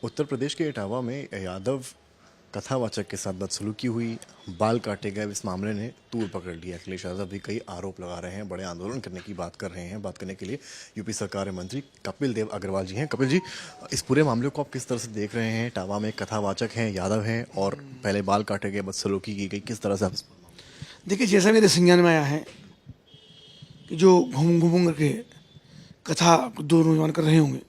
उत्तर प्रदेश के इटावा में यादव कथावाचक के साथ बदसलूकी हुई, बाल काटे गए। इस मामले ने तूल पकड़ लिया। अखिलेश यादव भी कई आरोप लगा रहे हैं, बड़े आंदोलन करने की बात कर रहे हैं। बात करने के लिए यूपी सरकार के मंत्री कपिल देव अग्रवाल जी हैं। कपिल जी, इस पूरे मामले को आप किस तरह से देख रहे हैं? इटावा में कथावाचक हैं, यादव हैं, और पहले बाल काटे गए, बदसलूकी की गई, किस तरह से आप? देखिए, जैसा मेरे संज्ञान में आया है कि जो घूम घूम करके कथा दो नौजवान कर रहे होंगे,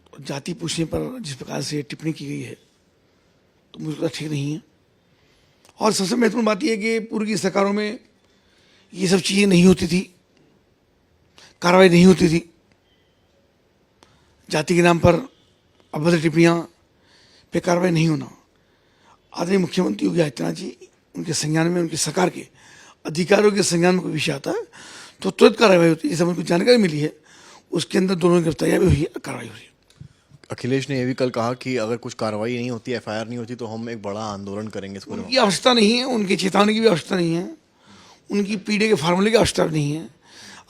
तो जाति पूछने पर जिस प्रकार से टिप्पणी की गई है तो मुझे लगता ठीक नहीं है। और सबसे महत्वपूर्ण बात यह है कि पूर्व की सरकारों में ये सब चीज़ें नहीं होती थी, कार्रवाई नहीं होती थी। जाति के नाम पर अभद्र टिप्पणियाँ पे कार्रवाई नहीं होना। आदरणीय मुख्यमंत्री योगी आदित्यनाथ जी, उनके संज्ञान में, उनकी सरकार के अधिकारियों के संज्ञान में कोई विषय आता है तो तुरंत कार्रवाई होती है। जैसे मुझको जानकारी मिली है, उसके अंदर दोनों की गिरफ्तारियाँ भी हुई है, कार्रवाई हुई है। अखिलेश ने यह भी कल कहा कि अगर कुछ कार्रवाई नहीं होती, एफआईआर नहीं होती, तो हम एक बड़ा आंदोलन करेंगे इस पूरे उनकी आवश्यकता नहीं है, उनकी चेतावनी की भी आवश्यकता नहीं है, उनकी पीढ़ी के फार्मूले की आवश्यकता नहीं है।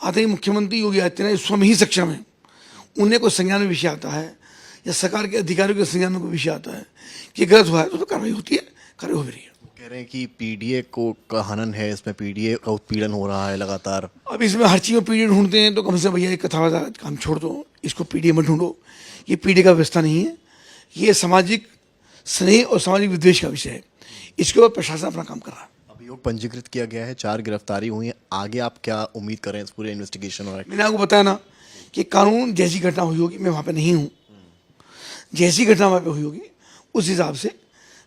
आदरणीय मुख्यमंत्री योगी आदित्यनाथ स्वयं ही सक्षम है। उन्हें कोई संज्ञान में विषय आता है या सरकार के अधिकारियों के संज्ञान में कोई विषय आता है कि गलत हुआ है तो कार्रवाई होती है, कार्रवाई हो भी रही है। कह रहे हैं कि पीडीए का हनन है, इसमें पीडीए का उत्पीड़न हो रहा है लगातार। अब इसमें हर चीज़ में पीढ़ी ढूंढते हैं तो कम से भैया एक कथा काम छोड़ दो, इसको पीढ़ी मत ढूंढो। ये पीढ़ी का व्यवस्था नहीं है, ये सामाजिक स्नेह और सामाजिक विद्वेष का विषय है। इसके ऊपर प्रशासन अपना काम कर रहा है। अभियोग पंजीकृत किया गया है, 4 गिरफ्तारी हुई है। आगे आप क्या उम्मीद करें इस पूरे इन्वेस्टिगेशन? और मैंने आपको बताया ना कि कानून जैसी घटना हुई होगी, मैं वहाँ पे नहीं हूँ, जैसी घटना वहाँ पे हुई होगी उस हिसाब से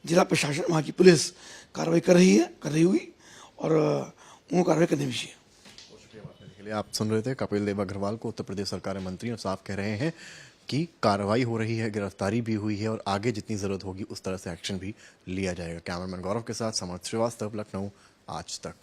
जिला प्रशासन, वहाँ की पुलिस कार्रवाई कर रही होगी और वो कार्रवाई करने विषय है। के लिए आप सुन रहे थे कपिल देव अग्रवाल को, उत्तर प्रदेश सरकार के मंत्री, और साफ कह रहे हैं कि कार्रवाई हो रही है, गिरफ्तारी भी हुई है और आगे जितनी जरूरत होगी उस तरह से एक्शन भी लिया जाएगा। कैमरामैन गौरव के साथ समर्थ श्रीवास्तव, लखनऊ, आज तक।